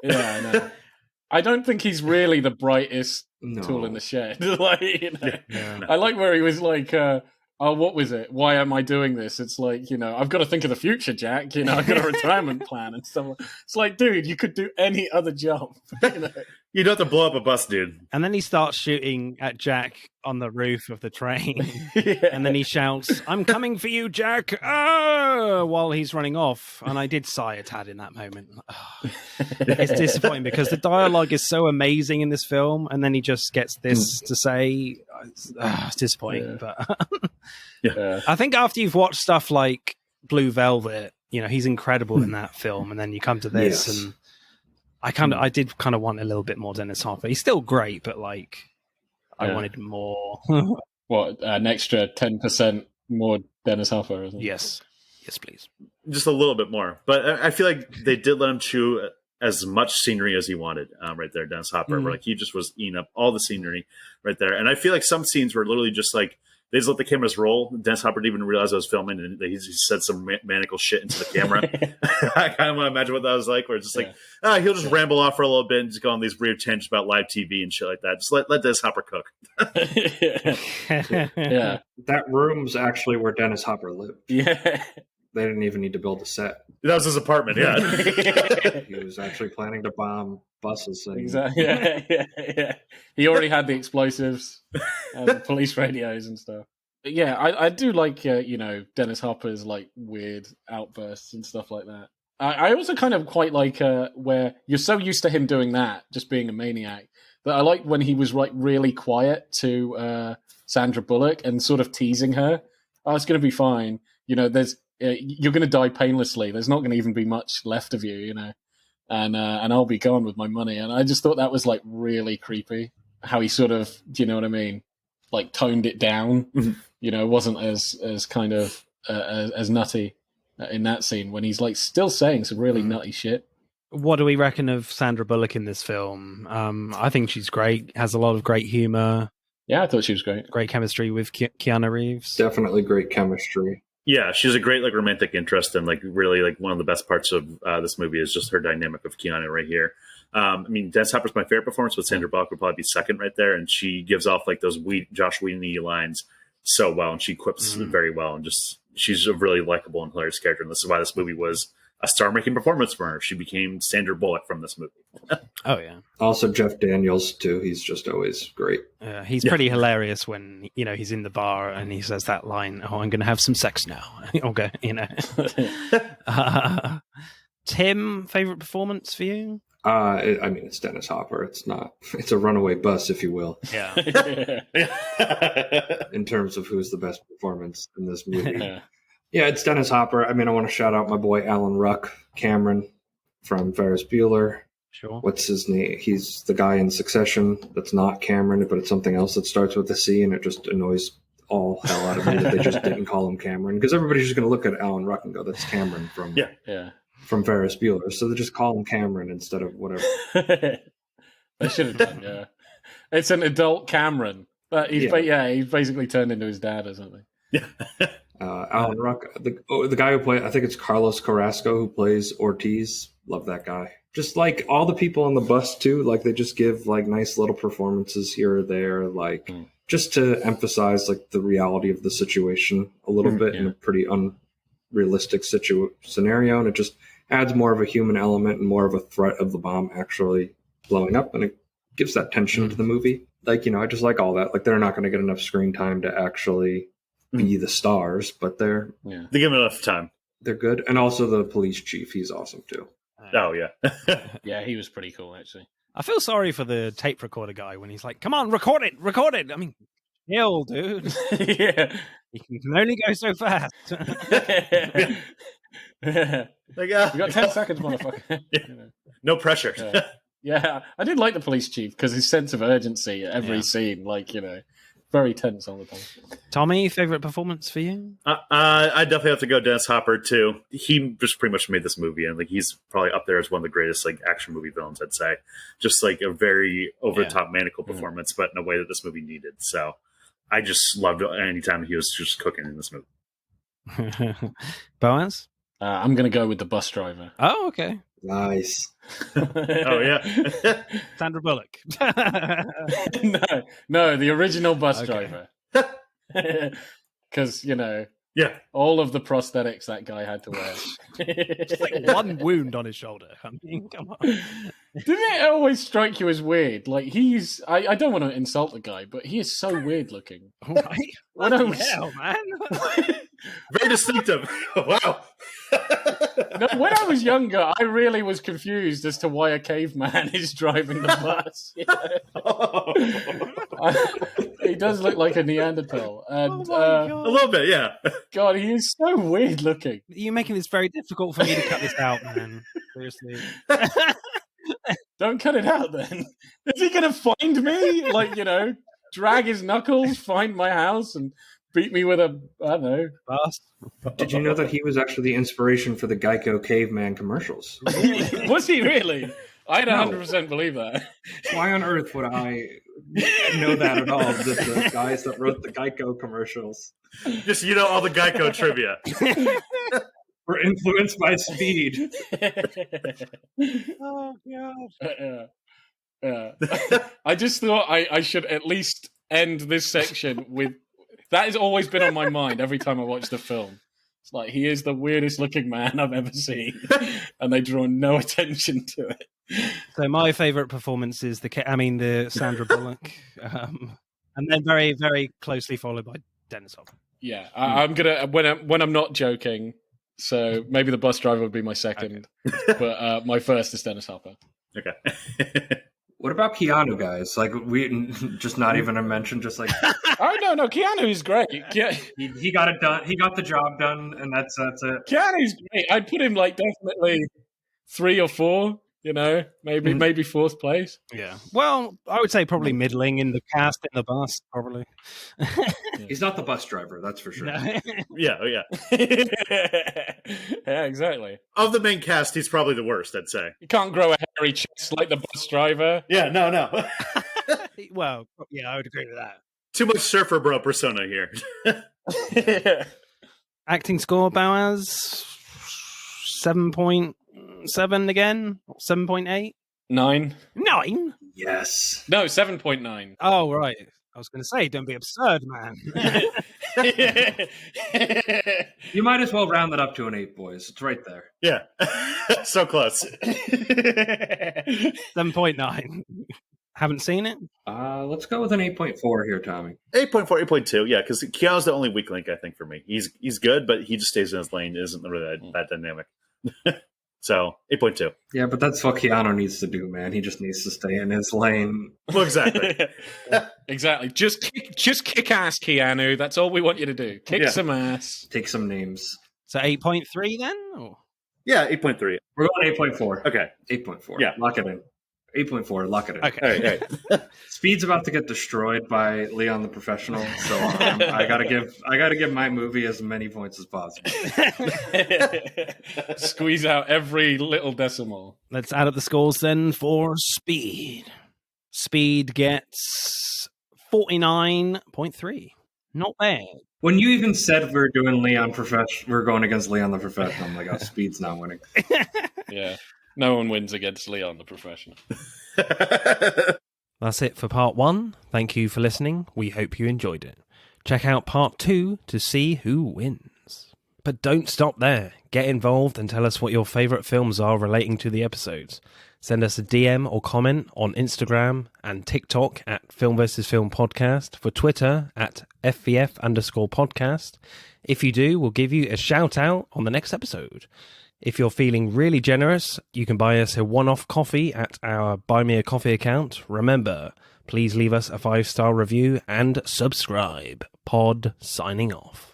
Yeah, I know. I don't think he's really the brightest tool in the shed. I like where he was like, "Oh, what was it? Why am I doing this?" It's like, I've got to think of the future, Jack. I've got a retirement plan and stuff. It's like, dude, you could do any other job. You don't have to blow up a bus, dude. And then he starts shooting at Jack on the roof of the train. Yeah. And then he shouts, "I'm coming for you, Jack!" while he's running off. And I did sigh a tad in that moment. It's disappointing because the dialogue is so amazing in this film, and then he just gets this to say. It's disappointing. Yeah. But Yeah. I think after you've watched stuff like Blue Velvet, he's incredible in that film, and then you come to this, and I did kind of want a little bit more Dennis Hopper. He's still great, but I wanted more. What, an extra 10% more Dennis Hopper? Isn't it? Yes, please. Just a little bit more, but I feel like they did let him chew as much scenery as he wanted right there, Dennis Hopper. Where he just was eating up all the scenery right there, and I feel like some scenes were literally just like they just let the cameras roll. Dennis Hopper didn't even realize I was filming, and he said some maniacal shit into the camera. I kind of want to imagine what that was like, where it's just like, he'll just ramble off for a little bit and just go on these weird tangents about live TV and shit like that. Just let Dennis Hopper cook. Yeah. That room's actually where Dennis Hopper lived. Yeah. They didn't even need to build a set. That was his apartment, yeah. He was actually planning to bomb buses. And... Exactly. Yeah. He already had the explosives and the police radios and stuff. But yeah, I do like, Dennis Hopper's like weird outbursts and stuff like that. I also kind of quite like where you're so used to him doing that, just being a maniac, that I like when he was like really quiet to Sandra Bullock and sort of teasing her. "Oh, it's going to be fine. You're going to die painlessly. There's not going to even be much left of you, and I'll be gone with my money." And I just thought that was like really creepy. How he sort of, do you know what I mean? Like toned it down. Wasn't as kind of as nutty in that scene when he's like still saying some really nutty shit. What do we reckon of Sandra Bullock in this film? I think she's great. Has a lot of great humor. Yeah, I thought she was great. Great chemistry with Keanu Reeves. Definitely great chemistry. Yeah, she's a great romantic interest, and really one of the best parts of this movie is just her dynamic with Keanu right here. Dennis Hopper's my favorite performance, but Sandra Bullock would probably be second right there, and she gives off those Josh Whedon lines so well, and she quips very well, and just she's a really likable and hilarious character, and this is why this movie was a star-making performance for her. She became Sandra Bullock from this movie. Oh yeah. Also Jeff Daniels too. He's just always great. He's pretty hilarious when he's in the bar and he says that line, "Oh, I'm going to have some sex now." Okay, Tim, favorite performance for you? It's Dennis Hopper. It's a runaway bus, if you will. Yeah. In terms of who's the best performance in this movie. Yeah, it's Dennis Hopper. I want to shout out my boy Alan Ruck, Cameron from Ferris Bueller. Sure. What's his name? He's the guy in Succession that's not Cameron, but it's something else that starts with a C, and it just annoys all hell out of me that they just didn't call him Cameron, because everybody's just going to look at Alan Ruck and go, "That's Cameron from from Ferris Bueller." So they just call him Cameron instead of whatever. They should have done. Yeah, it's an adult Cameron, but he's basically turned into his dad or something. Yeah. Alan Ruck, the guy who plays, I think it's Carlos Carrasco who plays Ortiz. Love that guy. Just like all the people on the bus too, they just give nice little performances here or there, just to emphasize the reality of the situation a little bit in a pretty unrealistic scenario, and it just adds more of a human element and more of a threat of the bomb actually blowing up, and it gives that tension to the movie. Like, I just like all that. Like, they're not going to get enough screen time to actually be the stars, but they give them enough time. They're good. And also the police chief, he's awesome too. Oh yeah. Yeah, he was pretty cool actually. I feel sorry for the tape recorder guy when he's like, "Come on, record it." I mean, chill, dude. Yeah. You can only go so fast. Like, you got 10 seconds, motherfucker. No pressure. Yeah, I did like the police chief because his sense of urgency at every scene, like, very tense all the time. Tommy, favorite performance for you? I definitely have to go Dennis Hopper too. He just pretty much made this movie, and like he's probably up there as one of the greatest like action movie villains. I'd say, just like a very over the top maniacal performance, but in a way that this movie needed. So I just loved it anytime he was just cooking in this movie. Boaz? I'm going to go with the bus driver. Oh, okay. Nice. Oh yeah, Sandra Bullock. No, the original bus driver. Because all of the prosthetics that guy had to wear. Just like one wound on his shoulder. I mean, come on. Didn't it always strike you as weird? Like I don't want to insult the guy, but he is so weird looking. Right? What the hell, man? very distinctive. Wow. No, when I was younger, I really was confused as to why a caveman is driving the bus. He does look like a Neanderthal. And, a little bit, yeah. God, he is so weird looking. You're making this very difficult for me to cut this out, man. Seriously. Don't cut it out, then. Is he going to find me? Like, drag his knuckles, find my house, and beat me with a, I don't know, bus? Did you know that he was actually the inspiration for the Geico caveman commercials? Was he really? I'd 100% believe that. Why on earth would I know that at all? Just the guys that wrote the Geico commercials. Just, all the Geico trivia. Were influenced by Speed. Oh, God. I just thought I should at least end this section with... That has always been on my mind every time I watch the film. It's like, he is the weirdest looking man I've ever seen. And they draw no attention to it. So my favourite performance is the Sandra Bullock. And then very, very closely followed by Dennis Hopper. Yeah, I'm going to... When I'm not joking, so maybe the bus driver would be my second. Okay. But my first is Dennis Hopper. Okay. What about Keanu, guys? Like, we just not even a mention, just like... Oh, no, Keanu is great. He got it done. He got the job done, and that's it. Keanu's great. I'd put him, definitely 3 or 4, maybe 4th place. Yeah. Well, I would say probably middling in the cast in the bus, probably. He's not the bus driver, that's for sure. No. Yeah. Yeah, exactly. Of the main cast, he's probably the worst, I'd say. You can't grow a hairy chest like the bus driver. Yeah, no. Well, yeah, I would agree with that. Too much surfer bro persona here. Acting score, Boaz? 7.7 again? 7.8? 9. 9? Yes. No, 7.9. Oh, right. I was going to say, don't be absurd, man. You might as well round it up to an 8, boys. It's right there. Yeah. So close. 7.9. Haven't seen it? Let's go with an 8.4 here, Tommy. 8.4, 8.2, yeah, because Keanu's the only weak link, I think, for me. He's good, but he just stays in his lane. It isn't really that dynamic. So, 8.2. Yeah, but that's what Keanu needs to do, man. He just needs to stay in his lane. Well, exactly. Exactly. Just kick ass, Keanu. That's all we want you to do. Kick some ass. Take some names. So 8.3 then? Or? Yeah, 8.3. We're going 8.4. Okay. 8.4. Yeah. Lock it in. 8.4. Lock it in. Okay. All right. Speed's about to get destroyed by Leon the Professional, so I gotta give my movie as many points as possible. Squeeze out every little decimal. Let's add up the scores then for Speed. Speed gets 49.3. Not bad. When you even said we're going against Leon the Professional, I'm like, oh, Speed's not winning. Yeah. No one wins against Leon the Professional. That's it for part 1. Thank you for listening. We hope you enjoyed it. Check out part 2 to see who wins. But don't stop there. Get involved and tell us what your favourite films are relating to the episodes. Send us a DM or comment on Instagram and TikTok at Film vs. Film Podcast, for Twitter at FVF_podcast. If you do, we'll give you a shout out on the next episode. If you're feeling really generous, you can buy us a one-off coffee at our Buy Me a Coffee account. Remember, please leave us a 5-star review and subscribe. Pod signing off.